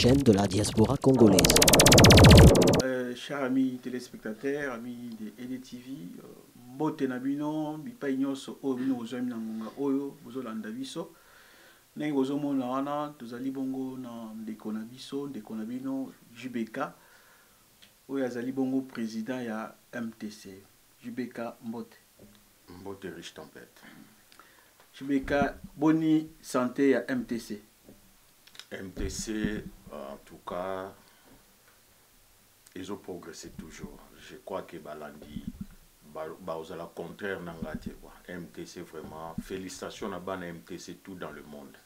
chaîne de la diaspora congolaise. Chers amis téléspectateurs, amis de EDTV, mbote na bino bipai nyonso oyo bino bozwami na ngonga oyo bozolanda biso ndenge bozomona wana tozali bongo na ndeko na biso ndeko na bino JBK oyo azali bongo président ya MTC. JBK mbote riche tempête. JBK boni santé ya MTC. MTC en tout cas ils ont progressé toujours. Je crois que Balandi aux la contraire n'angate quoi. MTC vraiment félicitations à ban MTC tout dans le monde.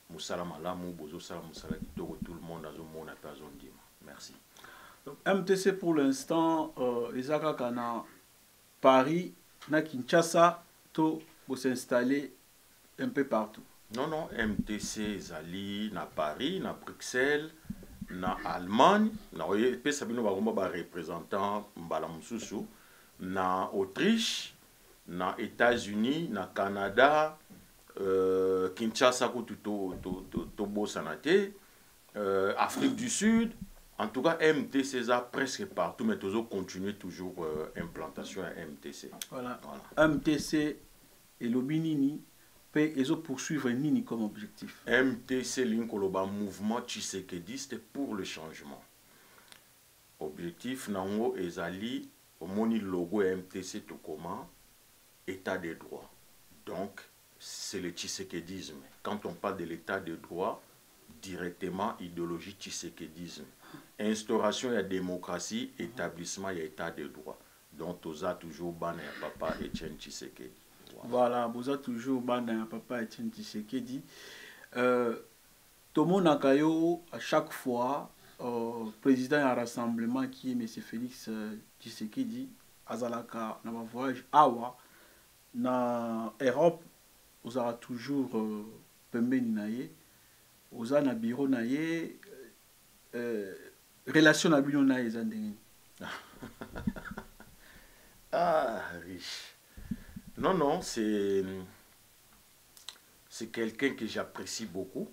Moussala malamu bozo sala moussala kitoko tout le monde a zo mona pa zo ndima. Merci. Donc MTC pour l'instant ezaka kana Paris na Kinshasa to pour s'installer un peu partout. Non, MTC Zali na Paris, na Bruxelles, na Allemagne, na Pesabino Bagomba représentant Mbala Mususu, na Autriche, na États-Unis, na Canada, Kinshasa Tobo Sanate, Afrique du Sud. En tout cas, MTC ça presque partout, mais toujours continuer toujours implantation à MTC. Voilà. MTC et l'Obinini. Ils ont poursuivre Nini comme objectif. MTC Linkoloba mouvement tshisekédiste pour le changement. Objectif nango ezali omoni logo MTC tout comment état de droit. Donc c'est le tshisékédisme. Quand on parle de l'état de droit, directement idéologie tshisékédisme. Instauration de démocratie, établissement et état de droit. Donc toza toujours ban ya papa Etienne Tshisekedi. Voilà, vous êtes toujours banda papa Etienne Tshisekedi. Tomo Nakayo, à chaque fois, président d'un rassemblement qui est M. Félix Tshisekedi, Azalaka, na voyage Awa, na Europe, vous avez toujours Pembeni Naye, vous avez na bureau Naye, relation na bureau Naye Zandengeni. Ah, riche. Non, c'est quelqu'un que j'apprécie beaucoup.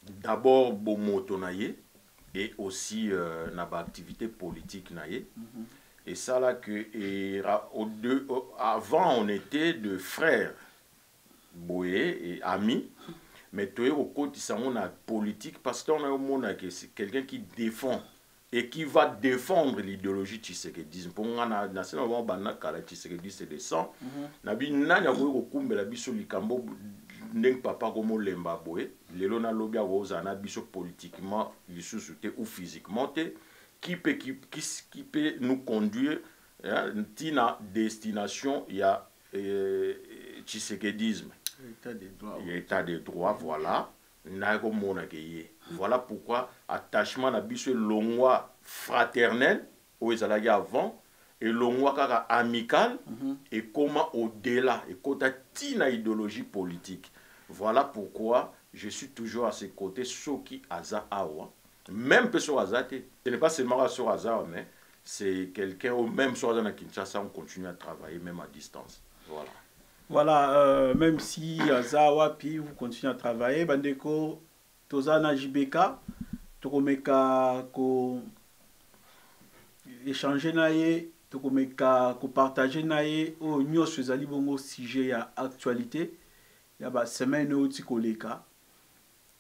D'abord, Bomoto Naye, et aussi dans l'activité politique Naye. Et ça là que avant on était de frères Boé et amis, mais toi au côté ça on a politique parce qu'on a au monde que c'est quelqu'un qui défend et qui va défendre l'idéologie tshisékédisme. Pour moi, na sena ba bana kala tshisékédisme de sang. Na bi nani a ko kumbela biso likambo ndeng papa ko molemba boye. Lelo na lobby a ko zana biso politiquement lisusu te ou physiquement te qui peut nous conduire tina destination il y a tshisékédisme. État de droit voilà. Voilà pourquoi attachement à biso longwa fraternel où ils allaient avant et longwa kaka amical et comment au-delà et quand tina idéologie politique. Voilà pourquoi je suis toujours à ses côtés Soki Aza Awa même peu sur Azate. Ce n'est pas seulement sur Aza mais c'est quelqu'un au même sur Aza na Kinshasa on continue à travailler même à distance. Voilà. Voilà, même si Azawa, puis vous continuez à travailler, Bandeko, Tozana JBK, Tokomeka, ko échanger naye, Tokomeka, ko partager naye, au nyo sezali bongo sujet ya actualité, ya ba semaine outi koleka,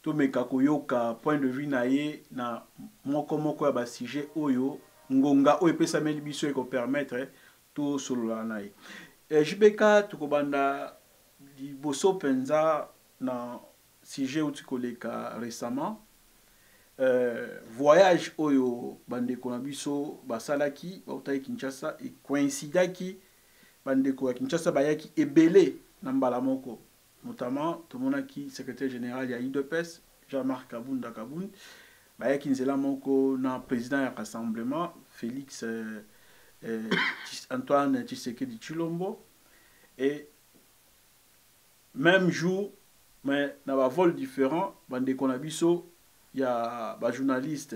Tomeka koyoka point de vue naye na moko ya ba sujet oyo, ngonga oyo pesa meli biso eko permettre to solo naye. JBK tukobanda liboso penza na sujet uti koleka récemment voyage oyo bandeko na biso basalaki bautaki Kinshasa et coïncidaki bandeko ya Kinshasa bayaki ebele na mbala moko notamment tomonaki secrétaire général ya UDPS Jean-Marc Kabunda bayaki nzela moko na président ya rassemblement Félix Antoine Tshisekedi Tshilombo et même jour mais dans un vol différent bandeko na biso il y a un journaliste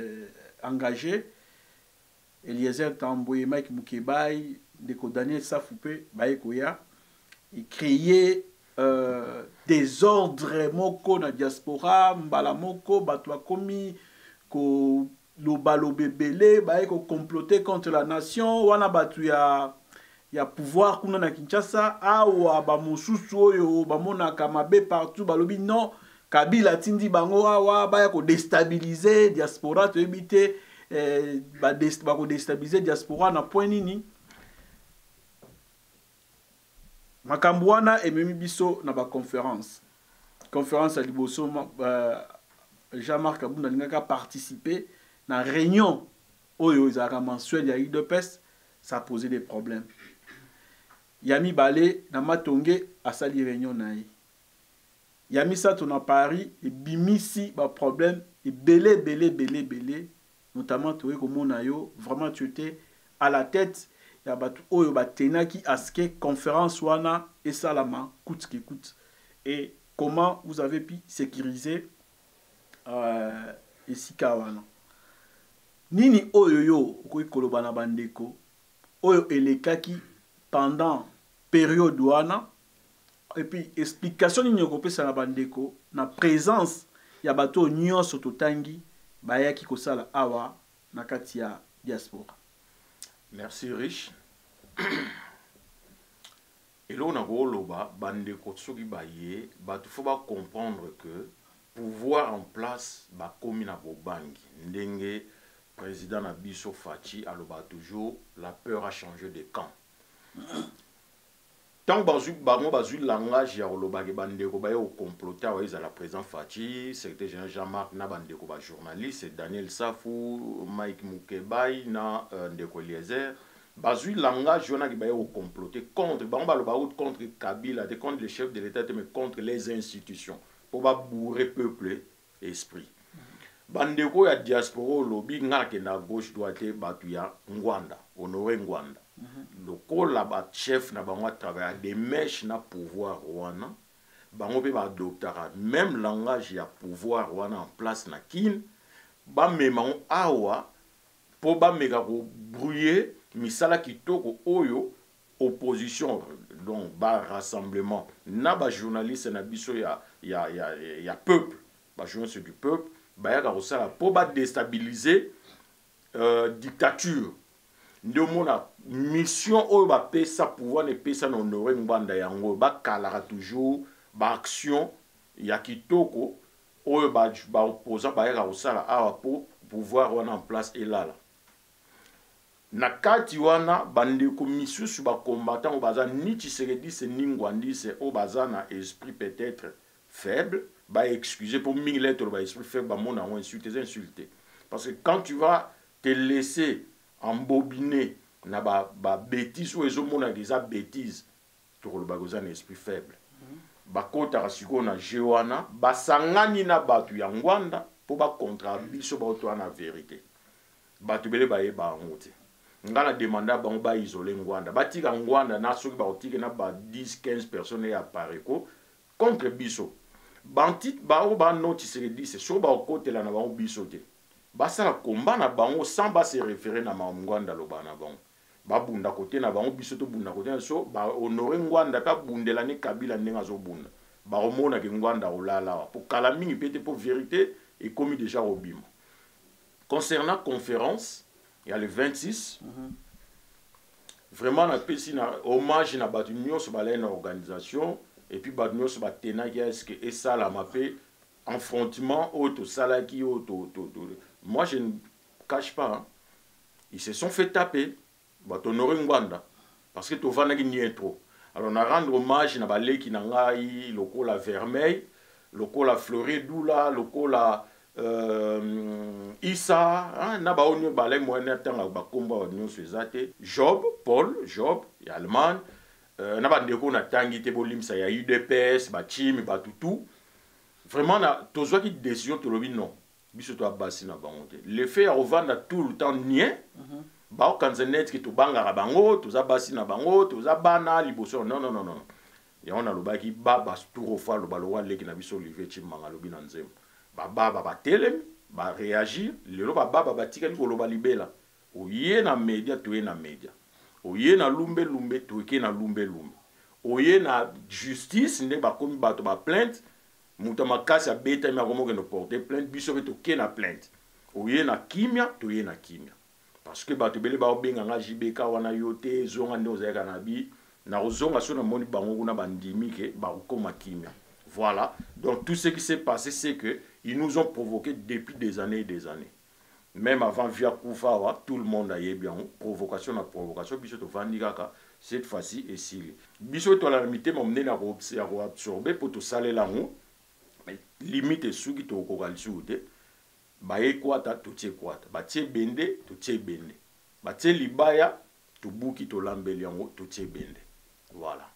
engagé Eliezer Tamboué Mike Mukebai ndeko Daniel Safoupé baekoya et créer désordre moko na diaspora mbala moko bato komi ko lobalo bebele baye ko comploter contre la nation wana batu ya pouvoir kuna na Kinshasa awa ba mosusu oyo bamonaka mabe partout balobi non Kabila tindi bango awa baya ko déstabiliser diaspora to ebite ba ko déstabiliser diaspora na point nini makambo wana ememi biso na ba conférence à liboso Jean-Marc Kabunda lingaka participer na réunion oyo ezaka mensuel ya UDPS, ça posait des problèmes. Yami Balé na Matonge asali réunion na ye. Yami Sato na Paris et bimisi ba problème et belé notamment toye komona yo vraiment tu étais à la tête ya batu oyo batenaki aske conférence wana et salama coûte que coûte. Et comment vous avez pu sécuriser esika wana nini oyo yo okoki koloba na bandeko oyo elekaki pendant période wana et puis explication nini okopesa na bandeko na présence ya bato nyonso totangi bayaki kosala awa na kati ya diaspora. Merci Rich. Et là on a goloba bandeko soki baye batu faut ba comprendre que pouvoir en place ba komi na bobangi ndenge président Nabiso Fachi aloba toujours la peur a changé de camp. Tant que bazu langage ya oloba ke bandeko baye au comploter wa la président Fachi, secrétaire général Jean-Marc na bandeko ba journaliste Daniel Safou, Mike Mukebai na ndeko Eliezer, bazu langage yona ke baye au comploter contre contre Kabila, contre les chefs de l'État mais contre les institutions pour ba bourrer peuple esprit. Bandeko ya diaspora lobby ngake na gauche droite batu ya Ngwanda, Honoré Ngwanda. Loko la ba chef na bango travailler des mèches na pouvoir wana. Bango pe ba doctorat même langage ya pouvoir wana en place na kin. Ba memango awa po ba mega ko brouiller misala kitoko oyo opposition donc ba rassemblement na ba journaliste na biso ya peuple, ba journaliste du peuple. Bayaka kosala po ba déstabiliser dictature ndemona mission oyo ba pesa pouvoir ne pesa na Honoré Ngwanda yango ba kalaka toujours ba action ya kitoko oyo ba opposant bayaka kosala awa po pouvoir wana en place elala na kati wana bandeko misusu ba combattant o baza ni Tshisekedi se ni Ngwandise o baza na esprit peut-être faible. Bah excuser pour mille lettres bah esprit faible bah mon insulter parce que quand tu vas te laisser embobiner na ba bêtise ou les hommes on des bêtises tu le bagoza un esprit faible bah kota rasiko na jewana bah sangani na batu ya Ngwanda pour ba contre biso ba to na vérité batu bele ba yeba ngote ngala demanda ba ba isoler Ngwanda ba tika Ngwanda na soki ba otike na ba 10-15 personnes ya pareko contre biso bantit ba o ba noti se dit c'est so ba côté la na ba biso te ba sala combat na bango sans ba se référer na Ngwanda lo ba na bango ba bunda côté na bango biso to bunda côté so ba Honoré Ngwanda ka bundela ni Kabila ndenga zo bunda ba omona ke Ngwanda olala pour kala mingi pété pour vérité et commis déjà au bim. Concernant conférence il y a le 26 vraiment na pesi na hommage na batu nyonso ba la organisation. Et puis badnyo se batena qui est-ce que et ça la mappé affrontement auto salaki auto moi je ne cache pas hein. Ils se sont fait taper Honoré Ngwanda parce que to vana qui trop alors on a rendre hommage na balé qui nangai loko la vermeil loko la floridula loko la Issa hein na ba onyo balé moyen tanga ba komba onyo sezate Job Paul Job et Allemagne na bandeko na tangi te bolimsa ya UDPS ba chimi ba tutu vraiment na tozwa ki décision to lobi non biso to abasi na bango te le fait à revendre tout le temps nien ba o kanzenet ki to bangara bango to za basi na bango to za bana liboso non ya on a lobaki baba tout fois lo balo wale ki na biso Olivier Chimanga lobi na nzembo ba telem ba réagir le lo ba tika li ko loba libela oye na media to na media oye na lumbe toke na lumbe oye na justice nde ba komi bato ba plainte muta makasi abeta mi akomo ke no porter plainte biso ke toke na plainte oye na kimia toye na kimia parce que bato bele ba obenga nga JBK wana yote zonga ndo zeka na bi na ozonga so na moni bango kuna bandimi ke ba okoma kimia. Voilà, donc tout ce qui s'est passé c'est que ils nous ont provoqué depuis des années et des années. Même avant Via Koufawa, tout le monde a eu bien provocation na provocation biso to vandikaka cette fois-ci et si biso to la limité m'emmener na absorber pour tout saler là mais limite suki to ko kalsude ba ekwata to tie kwata ba tie bende to tie bende ba tie libaya to buki to lambeli yango to tie bende. Voilà.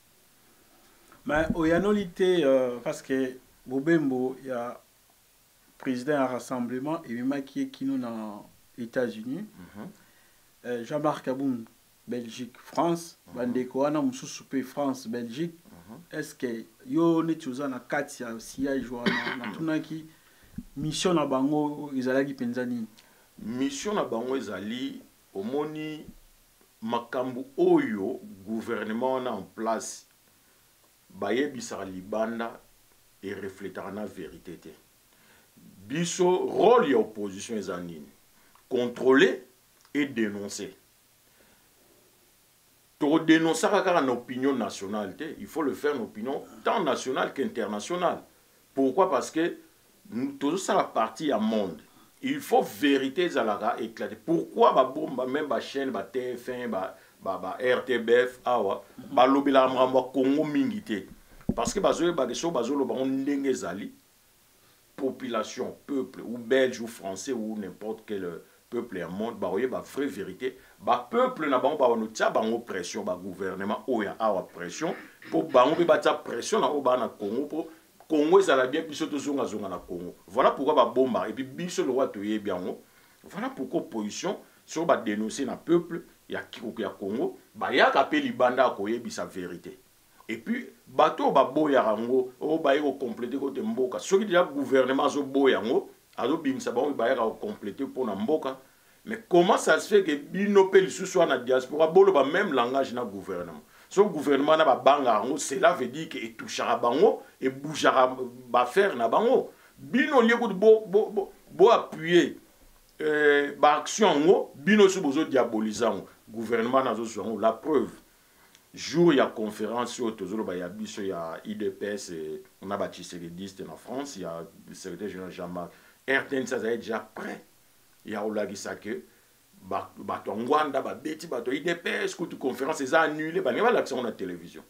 Mais au yanolité parce que Bobembo il y a président à rassemblement et même qui est qui nous dans les États-Unis, Jean-Marc Aboum, Belgique, France, Bandeko ana mususu pe France, Belgique. Est-ce que yo ne tuza na katia siya joana na tunaki mission na bango izalaki penzani? Mission na bango ezali omoni makambu oyo gouvernement na en place bayebisaka libanda et reflétera na vérité te. Biso rôle ya opposition ezanini contrôler et dénoncer. Pour dénoncer une opinion nationale, il faut le faire une opinion tant nationale qu'internationale. Pourquoi? Parce que nous tous ça la partie à monde. Il faut vérité zalaga éclater. Pourquoi même la chaîne TF1 RTBF awa balobela mramba Congo mingité? Parce que bazoe bageso bazolo ba ndenge zali population, peuple, ou belge, ou français, ou n'importe quel peuple en monde, bah, bah, vraie vérité, bah, peuple n'a pas de pression, bah, gouvernement, ou ya awa pression, pour bah, on peut pression, na oba na Congo, pour Congo, ça l'a bien, puis surtout, zonga zonga na Congo. Voilà pourquoi, bah, bomba, et puis, biso le roi toye bien, voilà pourquoi, opposition, sur, bah, dénoncer na peuple, ya Congo, bah, ya kapé libanda à koye, bi sa vérité. Et puis, bateau ba boya rango, o ba yeko compléter côté mboka. Ceux qui déjà gouvernement zo boya ngo, ado bimisa ba ba yeko compléter pour na mboka. Mais comment ça se fait que bino pe li soit na diaspora bolo ba même langage na gouvernement. So gouvernement na ba banga rango, cela veut dire que touchera bango et bougera ba faire na bango. Bino lieko bo appuyer ba action ngo, bino so bozo diaboliser ngo. Gouvernement na zo so la preuve. Jour il y a conférence sur il y a biso il y a IDPS on a bâti sérédiste en France il y a le secrétaire général Jean-Marc RTN ça est déjà prêt il y a olagi ça que bato ngwanda ba beti bato IDPS que toute conférence c'est annulé ba neba l'action na télévision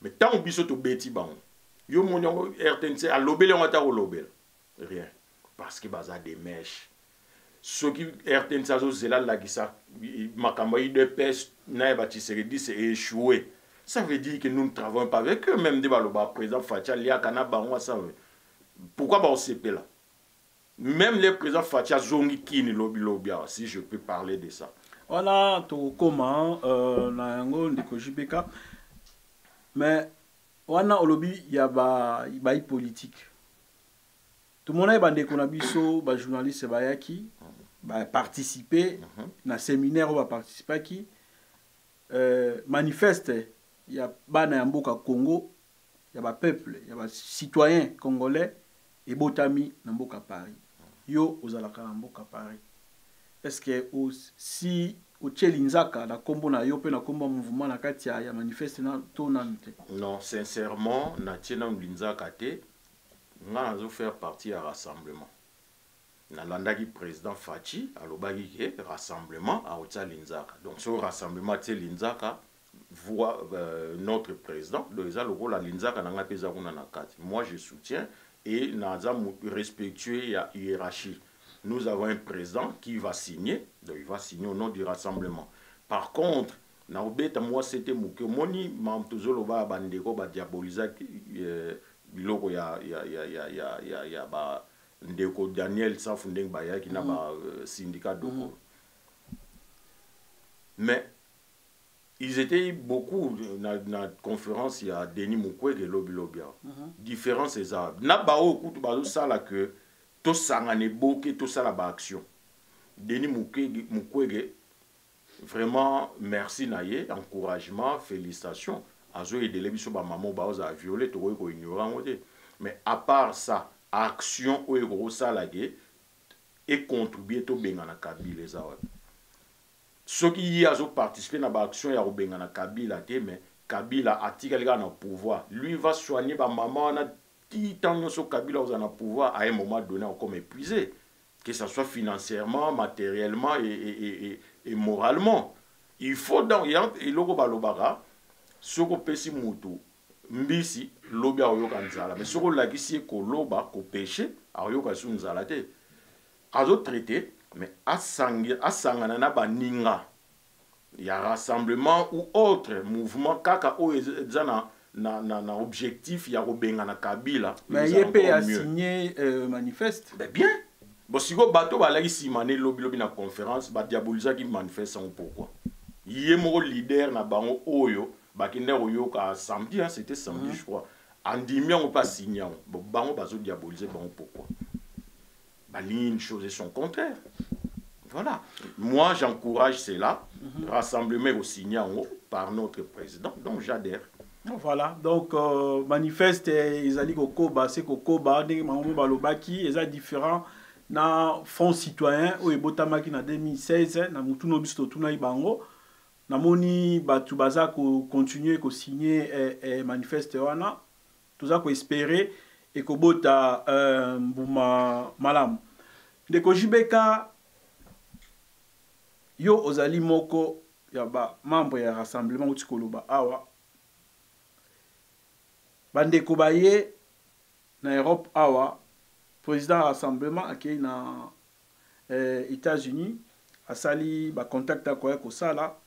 mais tant biso to beti ba yo monyo RTN c'est à lobel on ta lobel rien parce que baza des mèches ceux qui RTN ça zo zela lagisa makamba IDPS na bâti sérédiste c'est échoué. Ça veut dire que nous ne travaillons pas avec eux, même des baloba président Fatia, Lia Kanaba, ça veut. Pourquoi on s'est là? Même les présidents Fatia, Zongi Kini, Lobi Lobia, si je peux parler de ça. Voilà, tout comment, na yango ndeko JBK. Mais, wana olobi, il y a ba politique. Tout le monde a bandé qu'on a biso, ba journaliste bayaki, ba participer, na séminaire ba participer qui, manifeste. Il y a bana mboka Congo, il y a peuple, il y a citoyens congolais et botami na mboka Paris. Yo ozalaka na mboka Paris. Est-ce que si o tchelinzaka na kombo na yo pe na kombo mouvement na kati ya manifeste na to na nte? Non, sincèrement, na tiena mlinzaka te, nga nazo faire partie à rassemblement. Na landaki président Fachi alobaki ke rassemblement a otsa linzaka. Donc ce rassemblement te linzaka voit notre président, moi je soutiens et nous respectueux la hiérarchie. Nous avons un président qui va signer, donc il va signer au nom du rassemblement. Par contre, moi c'était Mouké Moni, Mamtozolo va bandeko ba diaboliser biloko ya ndeko Daniel Safundeng Baya qui n'a pas syndicat doko. Mais ils étaient beaucoup dans la conférence, il y a Denis Mukwege et Lobi Lobia. Différence c'est ça. Na bao kutu bazo sala que to sangane boke to sala ba action. Denis Mukwege vraiment merci naye, encouragement, félicitations. Azo et de lebiso ba maman bazo a violé to ko ignorant. Mais à part ça, action ou gros sala ge et contribuer to bengana Kabila eza wana. Ceux qui ont participé à l'action ya bengana Kabila te mais Kabila atikali na pouvoir. Lui va soigner ba maman na tant sur Kabila aux en pouvoir à un moment donné encore épuisé, que ce soit financièrement, matériellement et moralement. Il faut dans et logo balobara soko pesi mutu mbisi lobi ayoka nzala mais soko lakisi ko loba ko péché ayoka su nzala te azo traité mais asangana na baninga ya rassemblement ou autre mouvement kaka o ezana na objectif ya kobenga na Kabila mais il a signé manifeste bien bon si go bato balaki simane lobi na conférence ba diaboliser qui manifeste sans pourquoi yé mo leader na bango oyo bakinde oyoka samedi hein, c'était samedi je crois andimi on pas signé bon bango bazo diaboliser bango pourquoi bali une chose et son contraire. Voilà. Moi, j'encourage cela. Rassemblement au signé par notre président. Donc, j'adhère. Voilà. Donc, manifeste, ils allaient au Koba, c'est au Koba, des mamans balobaki, ils sont différents. Na fonds citoyen, au Ebotamaki en 2016, na mutuno bisto tuna ibango. Na moni batu baza ko continuer ko signer manifeste wana. Tout ça ko espérer et ko bota buma malam. Ndeko Jibeka yo ozali moko ya ba membre ya rassemblement utikoloba awa bandeko baye na Europe awa président rassemblement akei na États-Unis asali ba contact akoya ko sala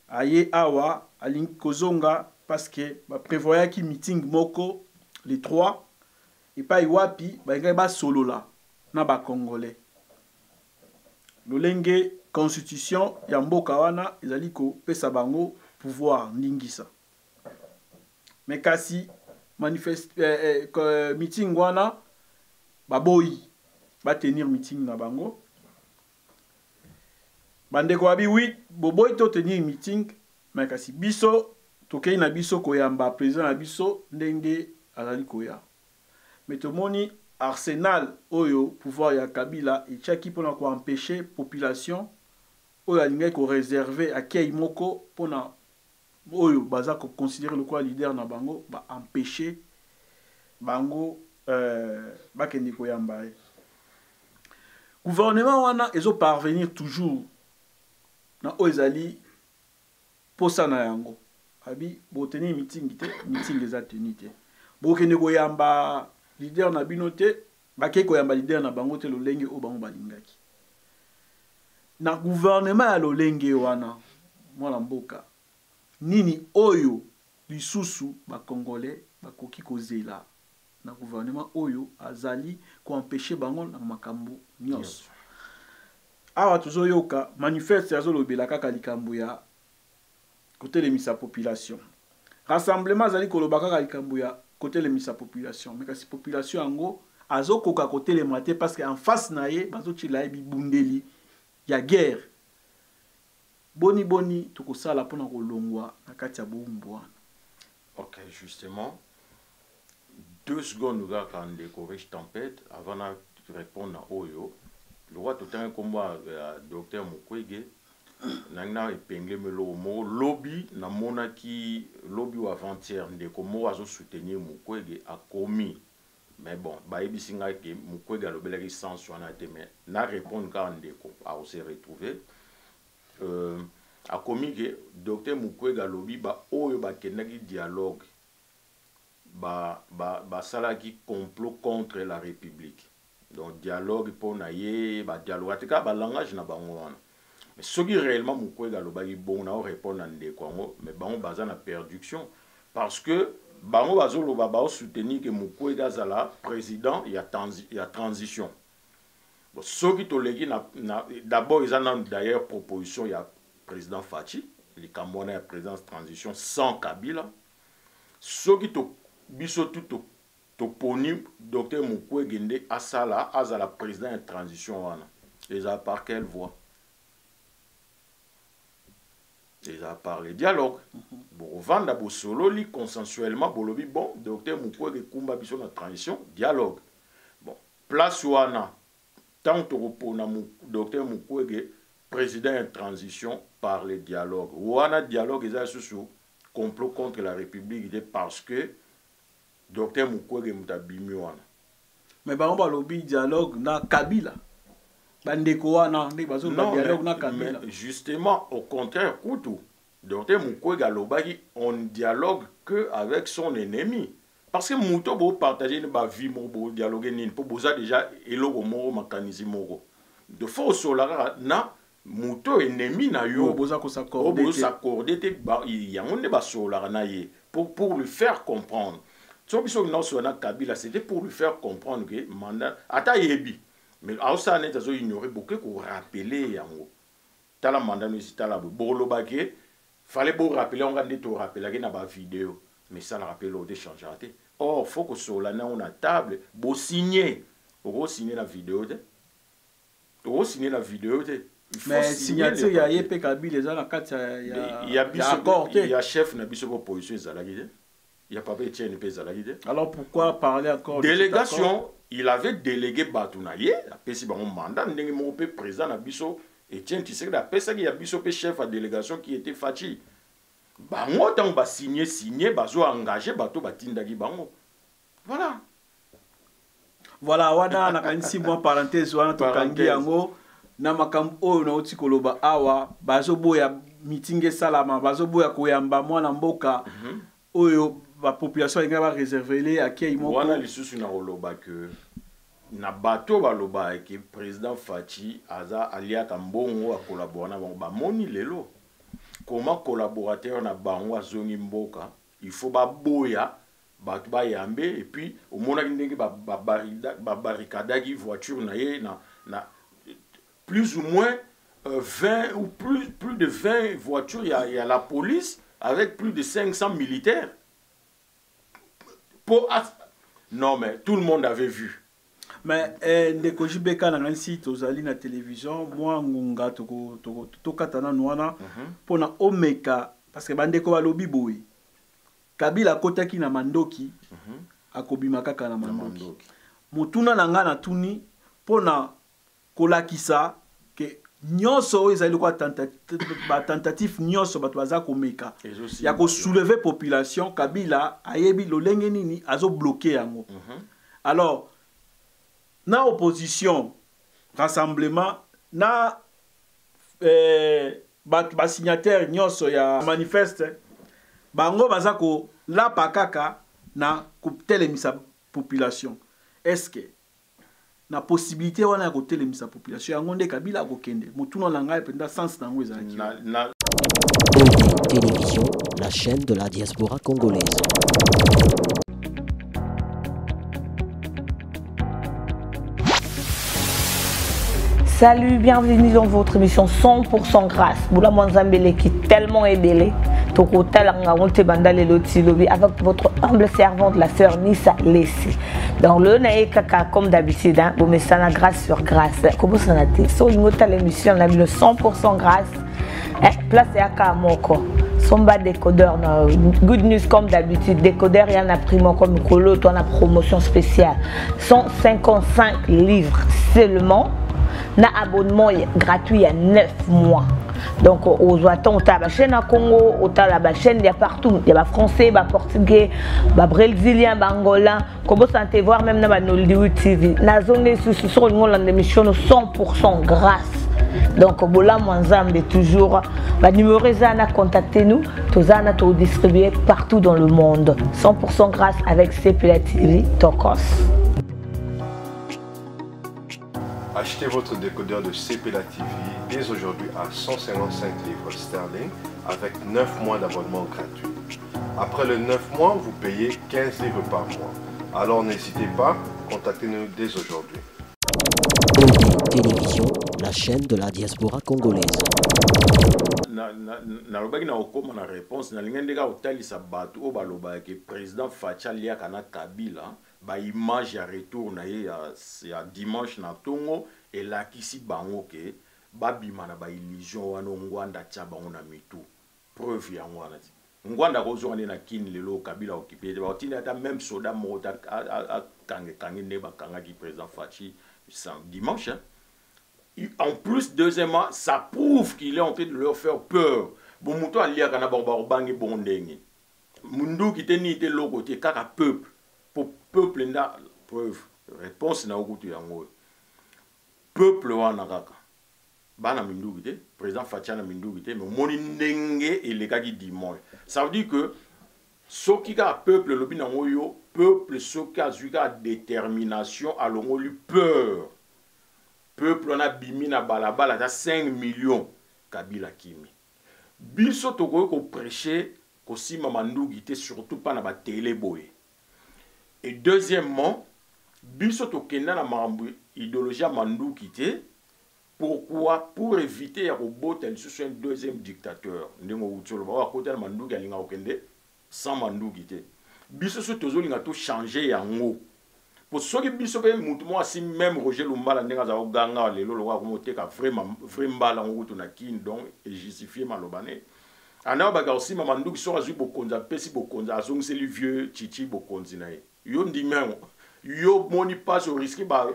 aye awa alingi kozonga parce que ba prévoya ki meeting moko les 3 et pas iwapi ba ngai ba solola na ba congolais lolenge constitution ya mboka wana ezali ko pesa bango pouvoir ndingisa mais kasi manifeste meeting wana baboyi ba tenir meeting na bango bandeko abi oui boboyi to tenir meeting mais kasi biso tokei na biso koyamba président na biso ndenge azali koya mais tomoni Arsenal oyo pouvoir ya Kabila et chaki pona ko empêcher population oyo alingai ko réserver à kei moko pona oyo baza ko considérer le quoi leader na bango ba empêcher bango bakende ko yamba gouvernement wana ezo parvenir toujours na oezali posa na yango abi bo tenir meeting te meeting les attenite bo kende ko yamba leader na binote bakei ko yamba leader na bango te lolenge o bango balingaki na gouvernement ya lolenge wana mwana mboka nini oyo lisusu ba congolais bakoki kozela na gouvernement oyo azali ko empêcher bango na makambo nyonso awa tozoyoka manifeste azolobela kaka likambo ya kotelemisa population rassemblement azali koloba kaka likambo ya kotelemisa population mais kasi population yango azokoka kotelema te parce que en face na ye bazotila ye bibundeli ya guerre boni tokosala mpona kolongwa na kati ya bowumbu wana. Ok, justement 2 secondes kaka ndeko Riche Tempête avant de répondre à oyo le roi tout un combat docteur Mukwege nangna epingle melo mo lobby na monaki lobby ou avant-hier ndeko mo azo soutenir Mukwege a commis mais bon ba ebisinga ke Mukwege alobelaki sans wana te mais na répondre ka ndeko a se retrouver a commis que docteur Mukwege lobby ba oyo ba kenaki dialogue ba salaki complot contre la République. Donc dialogue pour naie ba dialogue atika ba langage na bango wana. Mais ce qui réellement Mukwege alobaki bon na répondre ndeko ngo mais bango baza na perduction parce que bango bazolo ba soutenir que Mukwege azala président il y a transition. Bon ce qui toleki na d'abord ils ont d'ailleurs proposition il y a président Fachi les Camerounais présidence transition sans Kabila. Ce qui to biso tout poni docteur Mukwege nde asala azala président de transition wana les a par quelle voie les a par le dialogue bon vanda bo solo li consensuellement bolobi bon docteur Mukwege kumba biso na transition dialogue bon place wana tant que pour docteur Mukwege président en transition par le dialogue. Ou un dialogue ils sous complot contre la République parce que docteur Mukwege mutabimi wana. Mais on va lobby dialogue na Kabila. Bandeko wana ndi bazo dialogue na Kabila. Mais justement au contraire kutu docteur Mukwege alobaki on dialogue que avec son ennemi. Parce que Mouto bo partager ba vie mo bo dialoguer ni pour boza déjà eloko mo mécanisme mo. De faux solara na Mouto ennemi na yo boza ko s'accorder. Boza s'accorder te ba yango ne ba solara na ye pour lui faire comprendre. So biso na so na Kabila c'était pour lui faire comprendre que mandat ata yebi. Mais ça net azo ignorer beaucoup ko rappeler yango. Tala mandat no tala bo lobake fallait pour rappeler on va dit to rappeler na ba vidéo. Mais ça le rappelle au d'échanger. Or, il faut que sur la on a table, pour signer. Pour signer la vidéo. Pour signer la vidéo. Mais signature, il y a Yepé Kabila, il y a accord. Il y a chef de l'opposition, il y a Papa Etienne Pézalagide. Alors pourquoi parler encore délégation, il avait délégué Batounaye, après si un mandat, il y a président Nabiso Etienne Tshisekedi, après ça, il y a Biso chef de délégation qui était Fachi. Bango tant ba signer bazo engagé bato batindaki bango voilà wana na kanisi moi parenthèse wana to kangi yango na makambo oyo na uti koloba awa bazo boya meeting salama bazo boya koyamba mwana mboka oyo ba population inga ba réserver à qui moko wana lisusu na koloba que na bato baloba que président Fachi aza aliaka mbongo a collaborer na bango ba moni lelo. Comment collaborateur na bango azongi mboka il faut ba boya ba yambe et puis au mona ndenge ba barricadaki voiture na ye na plus ou moins 20 ou plus de 20 voitures il y a la police avec plus de 500 militaires non mais tout le monde avait vu. Mais ndeko jibeka na ngansi tozali na télévision moi ngunga to katana nwana pona omeka parce que bandeko balobi boy Kabila kotaki na mandoki akobima kaka na mandoki mutuna na ngana tuni pona kolakisa ke nyonso ezali kwa tentative nyonso bato baza komeka ya ko soulever population Kabila ayebi lolenge nini azo bloquer yango. Alors na opposition rassemblement na ba signataire nyonso ya manifeste bango bazako la pakaka na kotelemisa population. Est-ce que na possibilité wana ya kotelemisa population yango nde Kabila kokende mutuna na ngai penda sens nango ezalaki Télévision, la chaîne de la diaspora congolaise. Salut, bienvenue dans votre émission 100% grâce. Boula Mwanzambele qui est tellement aidé. Toko Talanga Monte Bandale Lotilobi avec votre humble servante, la sœur Nissa Lessi. Dans le Nae Kaka, comme d'habitude, vous mettez ça grâce sur grâce. Comment ça n'a été? Sur une autre émission, on a mis le 100% grâce. Place à Kamoko. Somba décodeur, good news comme d'habitude. Décodeur, il y en a primo comme Colo, toi, on a promotion spéciale. 155 livres seulement. Na abonnement gratuit il y a 9 mois. Donc aux attentes, on a la chaîne à Congo, on a la chaîne, il y a partout. Il y a français, portugais, brésilien, angolais. Comment ça te voir même dans la Nollywood TV. Na zone sur une émission 100% grâce. Donc Bola Mwanzambe toujours. Numéro Zana, contactez-nous. Tozana to distribué partout dans le monde. 100% grâce avec CPLA TV Tokos. Achetez votre décodeur de CPLA TV dès aujourd'hui à 155 livres sterling avec 9 mois d'abonnement gratuit. Après les 9 mois, vous payez 15 livres par mois. Alors n'hésitez pas, contactez-nous dès aujourd'hui. Télévision, la chaîne de la diaspora congolaise. Nalobaki na okoma na réponse na linga ndeka otalisa bato o baloba ke président Fachi aliaka na Kabila ba image ya retour na ye ya dimanche na Tongo elakisi bango ke babima na ba illusion wana ngwanda tia bango na mitu preuve ya ngwana ti ngwanda ko zonga na kini lelo Kabila occupé ba otina ata même soda mota kange ne ba kanga ki président Fachi dimanche en plus, deuxièmement, ça prouve qu'il est en train de leur faire peur. Bon, mouton a lié à Kanabarbangi Bondengi. Mundu qui était ni de l'autre côté, kaka peuple. Pour peuple, na preuve. Réponse na okutu yango. Peuple wana kaka. Bana mindu qui était, président Fatiana mindu qui était, mais moni ndenge et les gars qui dit moi. Ça veut dire que ce qui a peuple lobi na ngoyo, peuple ce qui a détermination à l'ongolu peur. Peuple on a bimi na balabala ta 5 millions Kabila Kimi. Biso toko ko prêcher ko si mamandu gité surtout pas na ba télé boy. Et deuxièmement, biso to kenda na mambu idéologie mandu gité. Pourquoi? Pour éviter ya robot elle soit un deuxième dictateur. Ndingo utolo ba ko tel mandu ga linga okende sans mandu gité. Biso so tozo linga to changer yango. Pour ceux qui biso pe mutu mo asi même Roger Lumbala ndenga za oganga lelo lo wa ko moteka vraiment mbala ngutu na kin donc et justifier malobane. Ana ba ga aussi mamandu qui so azu bokonza pesi bokonza azong c'est le vieux chichi bokonzi na ye. Yo ndimeng yo moni pas au risque ba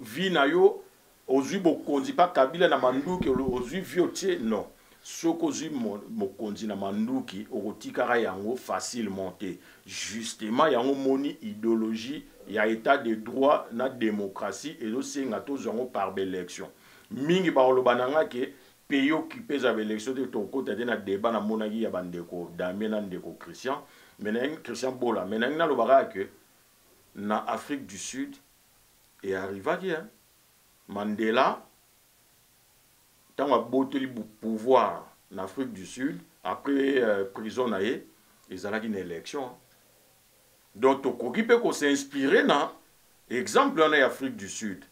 vie na yo ozu bokonzi pas Kabila na manduki ozu vieux tie non. Soko zu mokonzi na manduki okotikara yango facilement te. Justement yango moni idéologie il y a état de droit na démocratie et aussi ngato zongo par élection. Mingi ba olobananga ke pays occupé za élection de ton côté na débat na monagi ya bandeko Damien na ndeko Christian menen Christian Bola menen na lobara ke na Afrique du Sud et arriva dire Mandela tant a boteli pouvoir en Afrique du Sud après prison naé ils allaient une élection. Donc, on peut s'inspirer dans exemple en Afrique du Sud.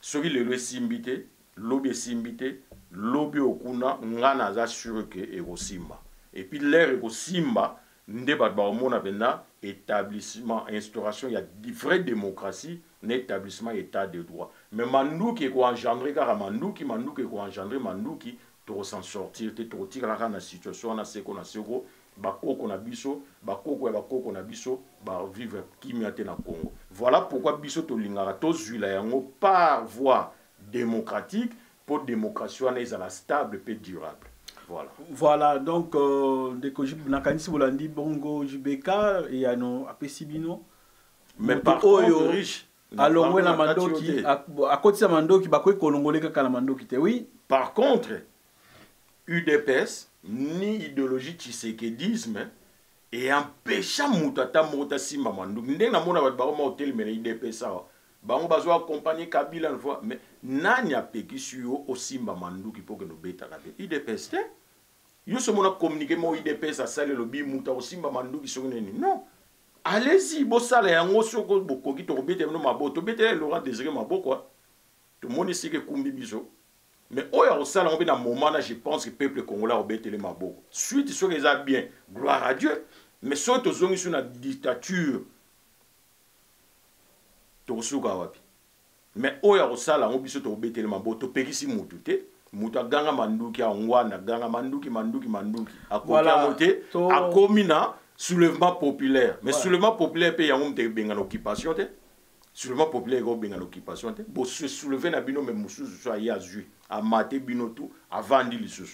Ceux qui le simbité, lobby simbité, lobby okuna, ngana za sûr que ego simba. Et puis l'air ego simba, n'débat ba mona bena établissement, instauration, il y a une vraie démocratie, un établissement état de droit. Mais mandouki ego engendré car mandouki ego engendré mandouki, to s'en sortir, to tirer la situation na seko na seko. Bakoko na biso, bakoko na biso, ba vivre kimiate na Congo. Voilà pourquoi biso to lingara to zuila yango par voie démocratique pour démocratie na stable et durable. Voilà. Voilà, donc deko nakanisi bolandi bongo jibeka et ano apesibino. Mais par contre riche. Alors on a mandoki à côté de mandoki bakoy kolongole kaka na mandoki te. Oui. Par contre UDPS ni idéologie tshisekedisme et empêcha mutata mota simba manduki ndena mona ba ba hotel mais IDPS ça bango bazo accompagner Kabila une fois mais nani a peki sur au simba manduki pour que nous beta la IDPS te yo so mona communiquer mo IDPS a sale lobi muta au simba manduki so neni non allez-y bo sala yango soko bokoki to beta no maboto beta Laurent Désiré Maboko to moni sike kumbi biso. Mais au salon on a un moment là je pense que le peuple congolais a obéi les maboko. Suite sur les bien, gloire à Dieu. Mais surtout sur une dictature. Mais au salon on a obéi les maboko. To pekisi mutute. Muta ganga manduki a ngwana ganga manduki. A côté a comina soulèvement populaire. Mais soulèvement populaire paye un de bengan occupation te. Soulèvement populaire go bengan occupation te. Bo se soulever na bino mais mususu so ya zui. À mater binotou, à vendre les sous.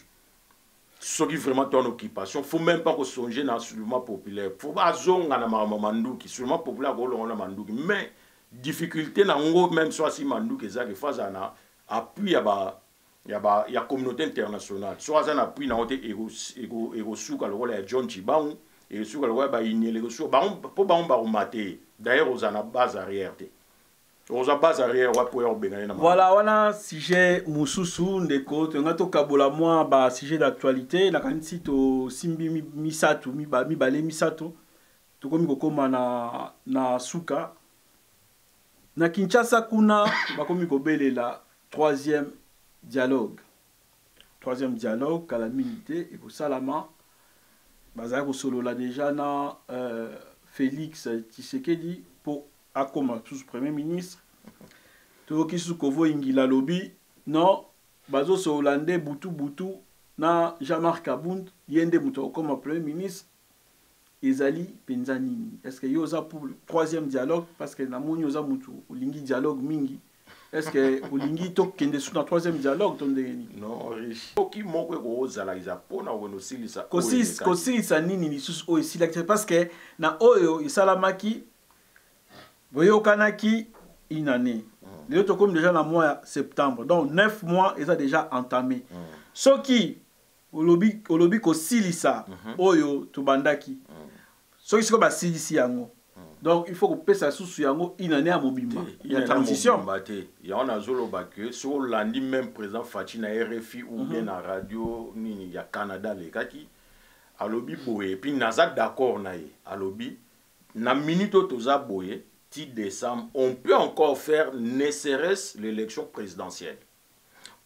Ce qui vraiment ton occupation, il ne faut même pas que songer dans le soulèvement populaire. Il ne faut pas zonger dans le mandouki. Le soulèvement populaire, c'est le mandouki. Mais, difficulté, même si mandouki, c'est que face à appui, il y a la communauté internationale. Soit un appui dans le souk, le John Chibang, et le souk, le souk, pour mater. D'ailleurs, on a la base arrière. Voilà, on a sujet Moussousou ndeko tengato kabola moi ba sujet d'actualité na kanisi to simbi misato mibale misato to komi kokoma na suka na Kinshasa kuna bakomi kobelela troisième dialogue kala milité et pour salama bazaka ko solola déjà na Félix Tshisekedi pour akoma sous premier ministre toki sukovo ingila lobi non bazo so hollandais butu na Jean-Marc Kabund yende muto comme premier ministre ezali penzanini est-ce que yoza pour le troisième dialogue parce que na moni yoza mutu lingi dialogue mingi est-ce que olingi to kende sous dans troisième dialogue ton ndeni non riche oki moko ko zala iza pona wono silisa kosilisa nini lisusu oyo esilaki parce que na oyo esalamaki boyokanaki une année lelo tokomi déjà na mois de septembre donc 9 mois eza déjà entamé soki olobi kosilisa oyo tobandaki soki siko basilisi yango donc il faut kopesa susu yango une année à mobimba ya transition ya on a zoloba que sur landi même président Fachi na RFI ou bien na radio nini ya Canada le kaki alobi boye puis naza d'accord na ye alobi na minute toza boye 10 décembre on peut encore faire ne serait-ce l'élection présidentielle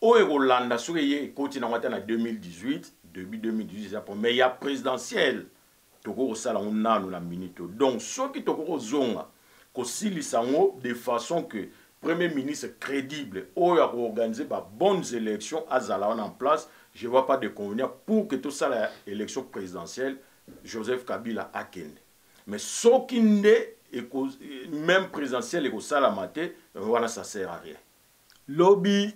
oyo kolanda soki ye koti na ngata na 2018 début 2018 mais il y a présidentielle toko sala on nanu la minute donc soki toko zonga ko silisango de façon que premier ministre crédible oyo a organiser ba bonnes élections azala en place je vois pas de convenir pour que tout ça la élection présidentielle Joseph Kabila akende mais soki nde même présidentielle et ko sala maté voilà ça sert à rien lobby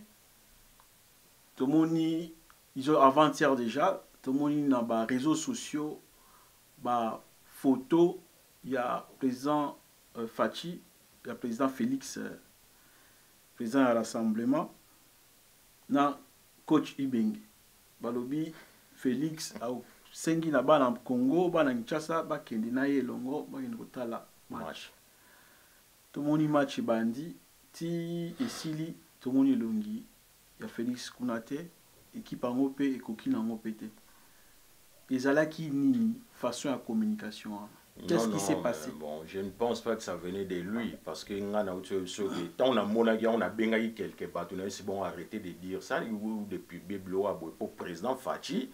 tout le monde ils ont avant-hier déjà tout le monde dans les réseaux sociaux bah photo il y a président Fachi il y a président Félix président à rassemblement na coach Ibenge balobi Félix au sengi na bana Congo bana Kinshasa ba kende na yelongo ba kende kotala match tout le monde match bandi ti esili tout le monde longi il y a Félix Kounate équipe en OP et coquine en OPT ezalaki ni façon de communication. Qu'est-ce qui s'est passé? Bon, je ne pense pas que ça venait de lui parce que tant on a monagé, on a bengagi quelques partenaires, c'est bon arrêter de dire ça depuis Béblo pour président Fachi,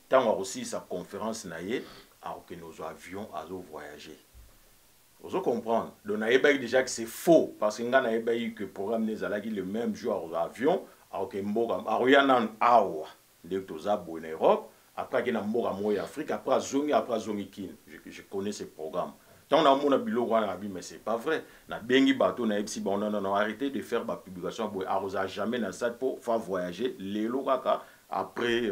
tant on a aussi sa conférence naïe, alors que nos avions ont voyagé. Vous comprenez? Donc on a déjà que c'est faux parce qu'on a eu que le programme des alagis le même jour aux avions, alors que Mboga, alors il y en a un awa, dès que tu as en Europe. Après qu'il y a un Afrique, après Zongi Kin, je connais ce programme. Tant on a mon bilo mais c'est pas vrai. Na bengi bateau na epsi bon non arrêtez de faire ma publication pour arroser jamais dans ça pour faire voyager les locaux après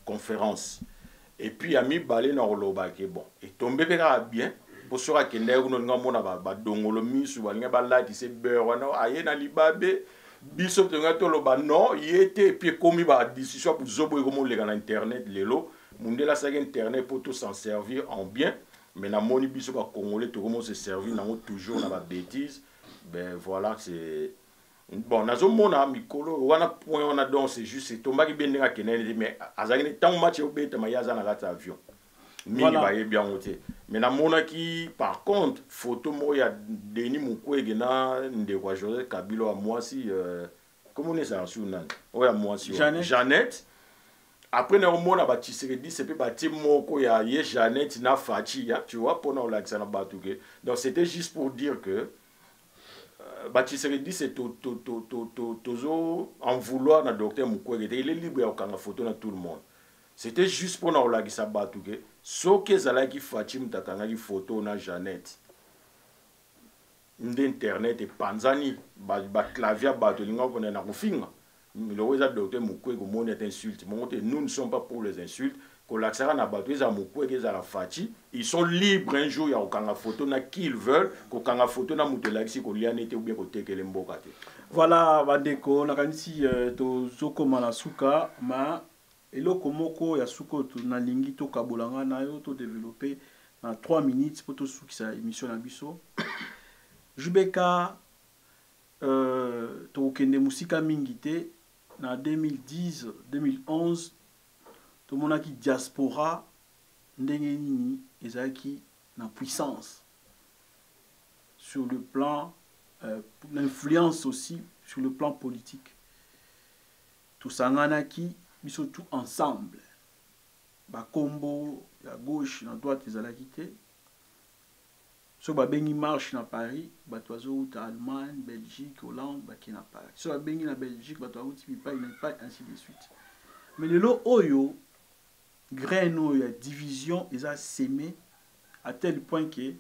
conférence. Et puis ami balé na roloba ke bon et tombé bien pour sera que ndeko no ngomona ba dongolo misu ba nga ba la ti se beurre na ayena libabe biso toloba non yete puis comme ba discussion pour zobo comme les gars internet lelo mundela ça internet pour tout s'en servir en bien mais na moni biso ba congolais to comment se servir na toujours na ba bêtise ben voilà c'est bon nazo mona mikolo wana point on a donc c'est juste c'est tomba ki benga kenene mais azaki tant match au bête ma yaza na gata avion mini ba bien oté mais na mona ki par contre photo moya Denis Mukwege na ndekwa Joseph Kabila à moi si comment on est ça sur nan oya moi si Jeannette après na mona ba Tshisekedi c'est pas ti moko ya ye Jeannette na Fachi ya tu vois pour na la na batuke donc c'était juste pour dire que Tshisekedi c'est toujours en vouloir na docteur Mukwege il est libre ya kanga photo na tout le monde c'était juste pour na la sa batuke soki zalaki Fachi mutakanga photo na Jeannette d'internet et panzani ba clavier bato linga ko na kofinga le docteur Mukwege mon est insulte nous ne sommes pas pour les insultes ko laksara na bato za Mukwege za la Fachi ils sont libres un jour ya okanga photo na qui ils veulent ko kanga photo na mutelaki ko lianete ou bien ko tekele mboka te voilà bandeko na kanisi to zokoma na suka ma eloko moko ya suko to na lingi to kabolanga na yo to développer en 3 minutes pour to sukisa émission na biso Jubeka to kende musika mingite na 2010 2011 to monaki diaspora ndenge nini ezaki na puissance sur le plan l'influence aussi sur le plan politique tout sanganaki biso tout ensemble ba combo ya gauche na droite ezalaki te so ba bengi marche na Paris bato bazouta Allemagne Belgique Hollande baki na Paris so ba bengi na Belgique bato bazouti pipa na pas ainsi de suite mais lelo oyo graine oyo ya division eza semé à tel point que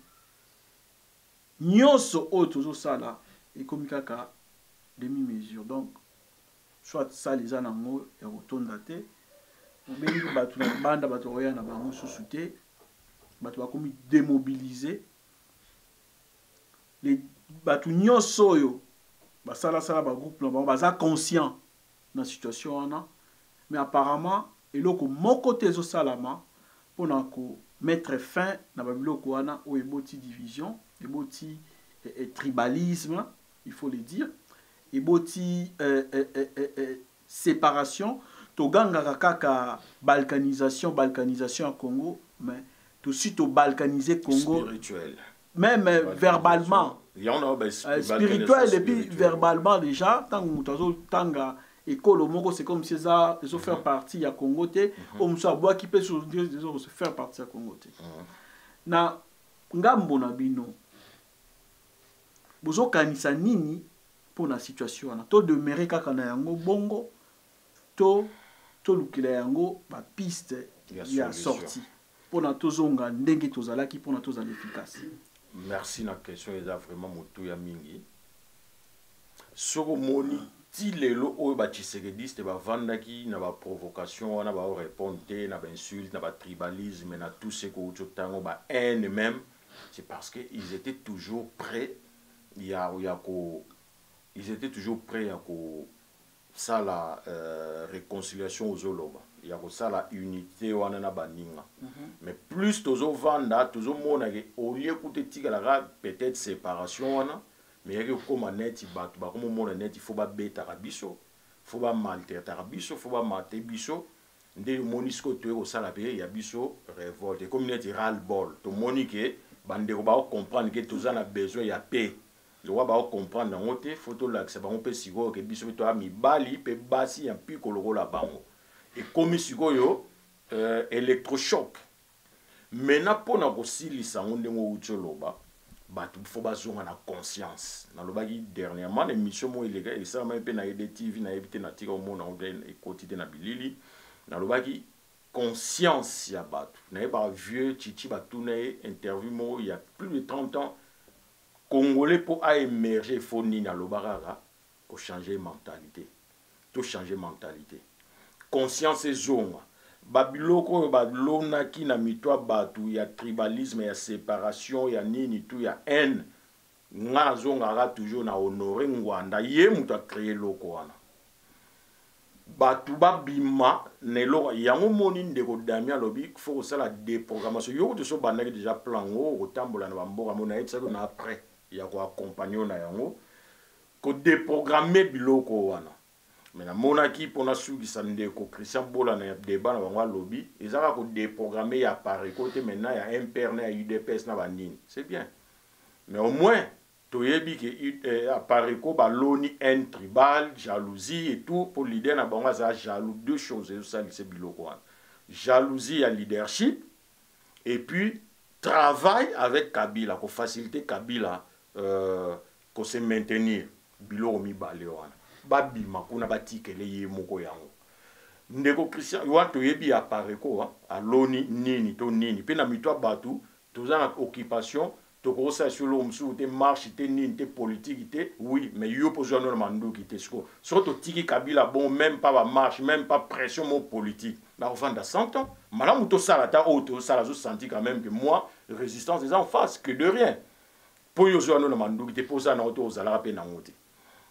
nyonso oyo tozosala ekomi kaka demi-mesure. Donc soit sala eza nango ya kotonda te, obengi bato na banda bato oya na bango susu te, bato bakomi démobiliser. Les bato nyonso oyo basala ba groupe na bango baza conscient na situation wana, mais apparemment eloko moko te ezosalama mpona ko mettre fin na babiloko wana oyo eboti division, eboti tribalisme, il faut le dire, eboti séparation. Togangaka kaka balkanisation à Congo, mais tout de suite au balkaniser Congo spirituel, même verbalement, spirituel et puis verbalement déjà. Tant que tanga école moko, c'est comme si ça ils faire partie à Congo te, comme ça bois qui peut se faire partie à Congo te. Na ngambo na bino bozo kanisa nini pour la situation wana to demeurer kaka na yango bongo to lukila yango ba piste ya sortie pour na tozonga ndenge tozalaki pour na tozala efficace. Merci na question eza vraiment moto ya mingi soko moni ti lelo oyo ba tshisekediste ba vandaki na ba provocation wana ba répondre na ba insulte na ba tribalisme na tout ce ko tango ba haine même, c'est parce que ils étaient toujours prêts ils étaient toujours prêts à ça la réconciliation aux oloba, il y a ça la unité wana na baninga. Mais plus tozo vanda tozo mona ke au lieu que tika la peut-être séparation wana, mais il y a comme net batu ba comme mona net il faut ba beta rabiso, faut ba maltraiter rabiso, faut ba mater biso ndé monisco to ça la paye ya biso révolte comme net ral bol to monique bande ko ba comprendre que toza na besoin ya paix. Je vois pas comprendre dans notre photo là que c'est pas on peut sigo que biso to ami bali pe basi un pi koloko la bango et comme sigo yo électrochoc maintenant pour na kosilisa ngonde ngo utoloba batu faut bazonga na conscience na lobaki dernièrement émission mo ilega et ça même pe na EDTV na ebité na tika au monde en et quotidien na bilili na lobaki conscience ya batu na ba vieux chichi batu na interview mo il y a plus de 30 ans. Congolais pour émerger, il faut ni na lobarara pour changer mentalité. Tout changer mentalité. Conscience et zonga. Babiloko badlona ki na mitwa batu ya tribalisme, ya séparation, ya nini tout ya haine. Nga zonga ra toujours na honorer ngwanda ye mutu a créer loko wana. Batu babima nelo yango moni ndeko Damien lobi faut ça la déprogrammation. Yo to so bandaki déjà plan ngo otambola na bamboka mona etsa ko na après. Il y a quoi accompagner na yango ko déprogrammer biloko wana mais na monaki pona suki sande ko Christian Bola na débat na bango lobby ezaka ko déprogrammer ya pare côté maintenant il y a imperne ya UDPS na banini c'est bien mais au moins toyebi que à pare ko ba loni un tribal jalousie et tout pour leader na bango ça jaloux deux choses ça c'est biloko wana jalousie ya leadership et puis travail avec Kabila pour faciliter Kabila ko se maintenir biloko mibale wana babima kuna batikele ye moko yango ndeko Christian wanto yebi apparaît ko aloni nini to nini pe na mitwa batu toza na occupation to ko sa sur le msu te marche te nini te politique te oui mais yo pozo no mandu ki te so to tiki Kabila bon même pas ba marche même pas pression mon politique na revendre 100 ans malamu to sala ta auto sala zo senti quand même que moi résistance des en face que de rien pour yo zo no mandu ki te poza na auto zala pe na ngote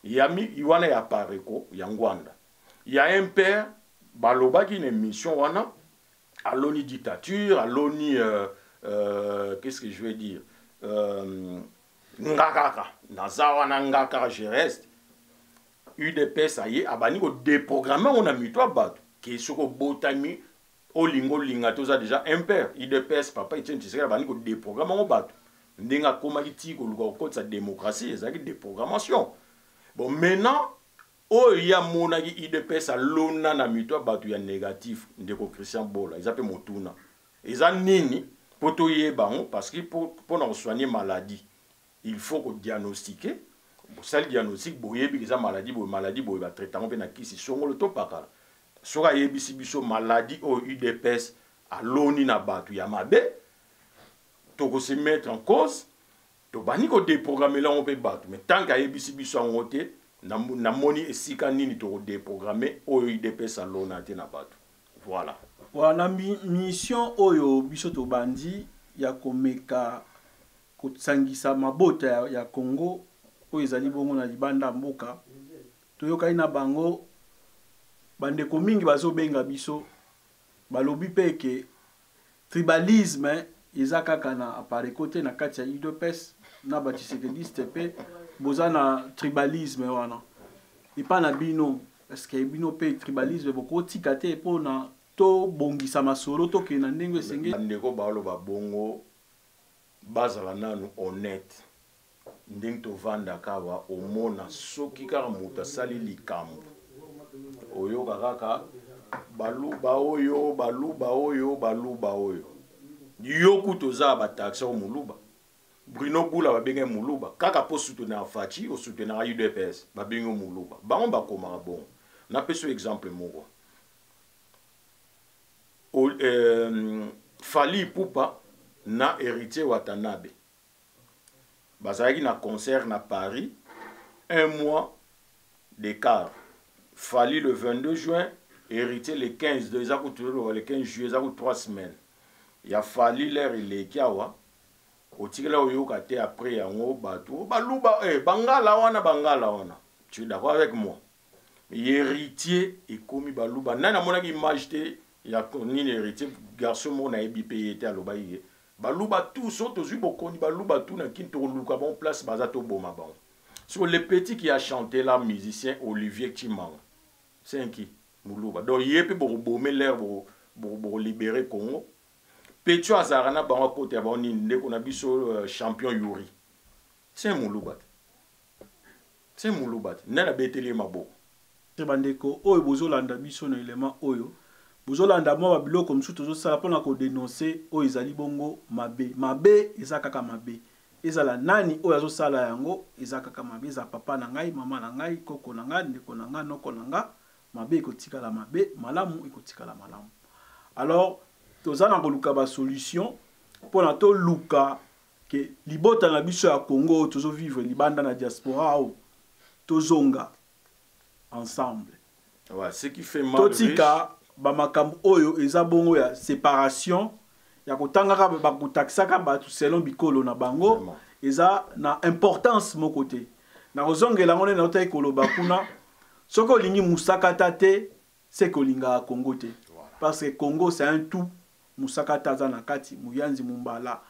yami iwana ya pareko ya ngwanda ya un père baloba qui une mission wana aloni dictature aloni qu'est-ce que je vais dire ngakaka nazawana ngakaka je reste UDPS aye abani ko déprogrammer on a mis toi battu qui soko botami olingo linga toza déjà impère UDPS papa itien tu sais abani ko déprogrammer on battu ndenga koma kiti ko luka ko sa démocratie ezaki déprogrammation bon maintenant oh il y a monaki UDPS alona na mitwa battu ya négatif ndeko Christian Bola ils appellent motuna eza nini poto yeba parce que pour na soigner maladie il faut qu'on diagnostiquer ça le diagnostic boyebi eza maladie bo ba traitement pe na kisi songolo to pakala soka yebisi biso maladie au UDPS aloni na battu ya mabe to ko se mettre en cause to bani ko déprogrammer là on peut battre mais tant qu'à yebisi biso en côté na moni esika nini to déprogrammer oyo IDPS alona te na bato voilà wana mission oyo biso to bandi ya komeka kotsangisa mabota ya Congo oyo ezali bongo na libanda mboka toyokai na bango bandeko mingi bazobenga biso balobi peke tribalisme eza kaka na apare kote na kati ya IDPS na batisekediste pe boza na tribalisme wana epa na bino parce que bino pe tribalisme boko tika te pona to bongisa masolo to ke na ndenge senge ndeko baloba bongo bazala nanu honnête ndenge tovanda kawa omona soki kaka moto asali likambo oyoka kaka baluba oyo yoku toza bataxe muluba Bruno Goula babenge muluba kaka po soutenir Fachi o soutenir UDPS babenge muluba bango bakoma bon na peso exemple moko Fali Poupa na héritier Watanabe bazaki na concert na Paris 1 mois d'écart. Fali le 22 juin, héritier le 15, le 15 juillet, ça coûte 3 semaines. Il a fallu l'air il est kiawa. Au tigla oyo kate après yango batou baluba bangala wana. Tu es d'accord avec moi? Héritier et commis baluba. Nana mona ki image te ya ni héritier garçon mon na ebi payé à lobaye. Baluba tout saute aux ubokoni baluba tout na kinto luka bon place bazato boma bon. Sur le petit qui a chanté là, musicien Olivier Timang. C'est un qui Moulouba. Donc, il y a pour bomber l'air pour libérer Congo. Petio Azarana, Bango Côte, on a vu sur champion Yuri. C'est un Moulouba. C'est un Moulouba. N'a pas bêté les mabo. C'est bandeko. Oyo bozolanda biso na élément oyo. Bozolanda moi babilo comme sous toujours ça pour na ko dénoncer oyo ezali bongo mabe. Mabe ezakaka mabe. Ezala nani oyo azosala yango ezakaka mabe za papa na ngai mama na ngai koko na ngai ndeko na ngai noko na ngai mabe ekotikala mabe malamu ekotikala malamu. Alors tozana koluka ba solution pona to luka ke libota na biso ya Congo tozo vivre libanda na diaspora o tozonga ensemble. Ouais, ce qui fait mal. Totika ba makambo oyo eza bongo ya séparation ya kotangaka bakutaksaka batu selon bikolo na bango eza na importance mon côté na kozongela ngone na otai koloba kuna soko lingi musakata te c'est kolinga Congo te parce que Congo c'est un tout musakata za na kati muyanzi mumbala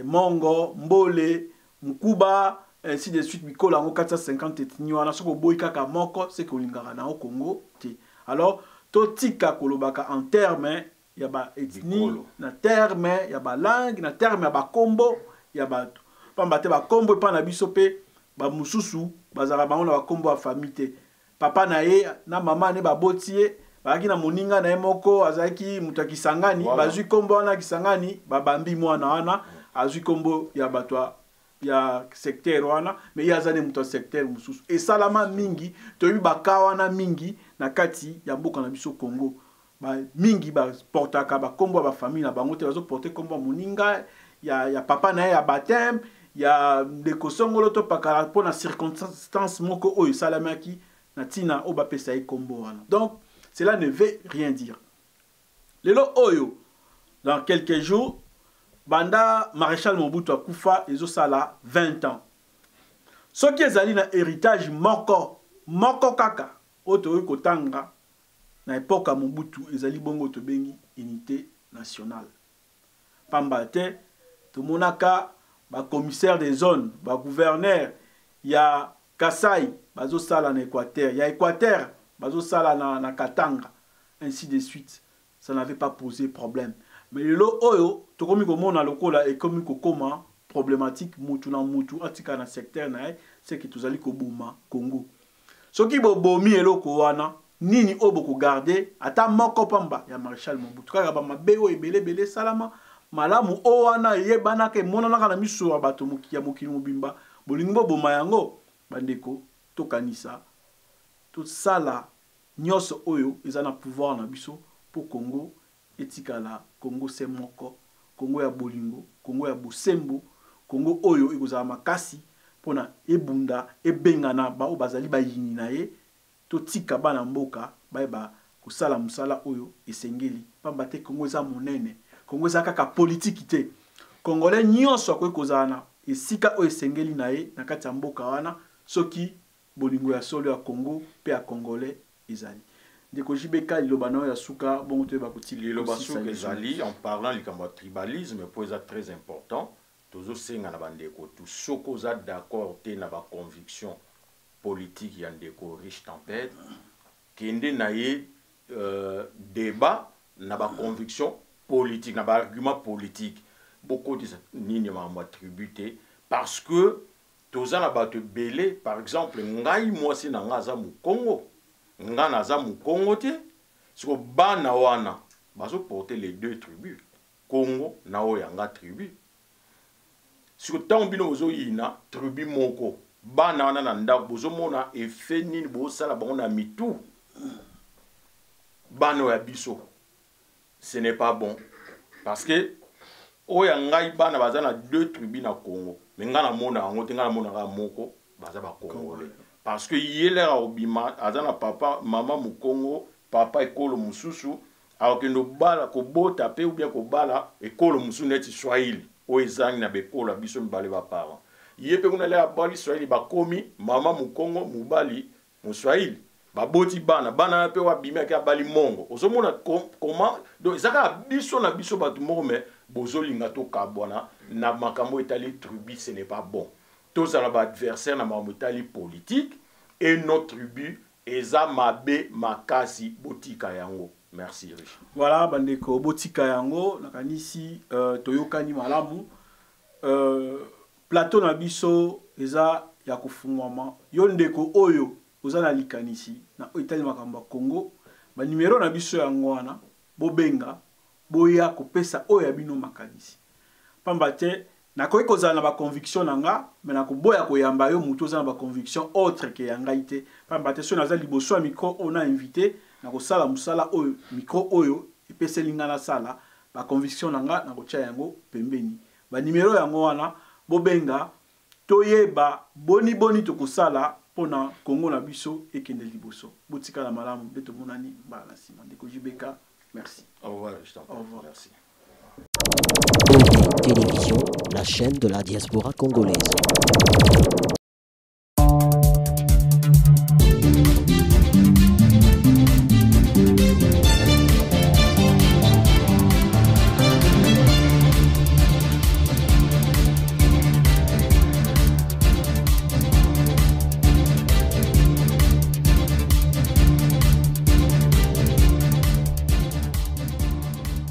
mongo mbole mukuba ainsi de suite bikolo ngo 450 etni wana soko boy kaka moko c'est kolinga na Congo te. Alors totika kolobaka en terme ya ba ethnie na terme ya ba langue na terme ya ba kombo ya bato pamba te ba kombo pa na biso pe ba mususu bazala bango na ba kombo ya famille te papa na ye na mama ne ba botie ba na moninga na ye moko azaki mutu akisangani bazui kombo wana kisangani ba bambi mwana wana azui kombo ya bato ya secteur wana mais ya zane mutu secteur mususu e salama mingi to baka wana mingi na kati ya mboka na biso Congo ba mingi ba portaka ba kombo ba famille na bango te bazo porter kombo moninga ya papa na ya baptême ya ndeko songolo to pakala pona circonstance moko oyo salamaki na tina o ba pesa e kombo wana. Donc cela ne veut rien dire. Lelo oyo dans quelques jours banda maréchal Mobutu akufa ezo sala 20 ans. Soki ezali na héritage moko kaka oto kotanga na époque à Mobutu ezali bongo to bengi unité nationale. Pamba te to monaka ba commissaire des zones, ba gouverneur ya Kasai bazo sala na Équateur, ya Équateur bazo sala na Katanga, ainsi de suite. Ça n'avait pas posé problème. Mais le oyo to komi ko mona lokola et komi ko koma problématique mutu na mutu atika na secteur na c'est que tozali ko boma Congo. Soki bo bomi eloko wana nini obo ko garder ata moko pamba ya maréchal Mobutu kaka ba mabeo ebele salama malamu o wana yebana ke mona na miso ya bato ya mokili mobimba bolingi bo boma yango bandeko to kanisa to sala nyoso oyo ezana pouvoir na biso pour Congo etikala Congo se moko Congo ya bolingo Congo ya bosembo Congo oyo ekozala makasi pona ebunda ebengana ba o bazali ba yini na ye to tika bana mboka ba kosala musala oyo esengeli pamba te Congo eza monene Congo eza kaka politique te Congolais nyonso akoki kozala na esika oyo esengeli na ye na kati ya mboka wana soki bolingo ya solo ya Congo pe ya Congolais ezali ndeko jibeka liloba na ya suka bongo to ba kutili liloba suka ezali en parlant likambo tribalisme po eza très important tozo senga na bandeko tout soko za d'accord te na ba conviction politique ya ndeko Riche Tempête kende na ye débat na ba conviction politique na ba argument politique beaucoup de nini ma tributé parce que toza na bato belé par exemple ngai mwasi na nga za mu Congo nga na za mu Congo te siko bana wana bazo porter les deux tribus Congo na o yanga tribu siko tambino ozo yina tribu moko bana wana na ndako bozo mona effet nini bo sala bango na mitu bana ya biso ce n'est pas bon parce que oya ngai bana baza na deux tribus na Congo mais nga na mona ngo te nga na mona ga moko baza ba Congolais parce que yele a obima azana papa mama mu Congo papa ekolo mususu alors que no bala ko bota pe ou bien ko bala ekolo musu neti Swahili o ezangi na bekolo biso mbale ba parents yepe kuna le abali Swahili ba komi mama mu Congo mu bali mu Swahili ba boti bana bana pe wa bimia ka bali mongo ozomona comment donc ezaka biso na biso batu moko mais bozolinga to kabwana na makambo etali tribu ce n'est pas bon tous à la adversaire na mamutali politique et notre tribu eza mabe makasi botika yango merci Riche. Voilà bandeko botika yango nakanisi toyokani malamu plateau na biso eza ya kufungwama yo ndeko oyo ozana likanisi na etali makambo Congo ba numero na biso yango wana bobenga boya kopesa oyo ya bino makanisi pamba te nakoki kozala na ba conviction nanga mais nakoboya koyamba yo mutu ozana ba conviction autre que yanga ite pamba te so naza liboso ya micro on a invité nakosala musala oyo micro oyo epeseli nga na sala ba conviction nanga nakotia yango pembeni ba numero yango wana bobenga toyeba boni tokosala pona Congo na biso ekende liboso botika la malamu beto monani ba na sima ndeko jibeka merci Au revoir, au revoir. Merci. OB Télévision, la chaîne de la diaspora congolaise.